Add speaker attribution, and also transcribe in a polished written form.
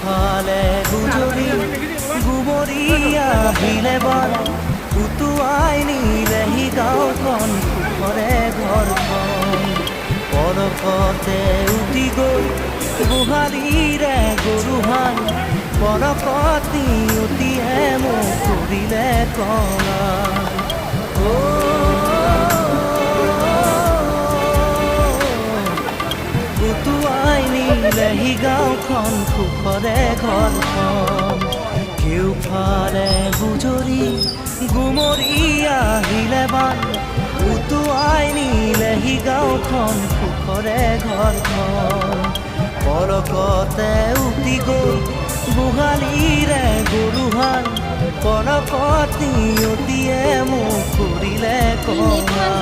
Speaker 1: কেউফালে গুজৰি গুমৰি আহিলে বান উটুৱাই নিলেহি গাঁওখন সুখৰে ঘৰখন পৰকতে উঠি গৈ গোহালিৰে গৰুহাল পৰকতি উঠিয়ে মোক কৰিলে কলা উটুৱাই নিলেহি গাঁওখন সুখৰে ঘৰখন কেউফালে গুজৰি গুমৰি আহিলে বান উটুৱাই নিলেহি গাঁওখন সুখৰে ঘৰখন পৰকতে উঠি গৈ গোহালিৰে গৰুহাল পৰকতি উঠিয়ে মোক কৰিলে কলা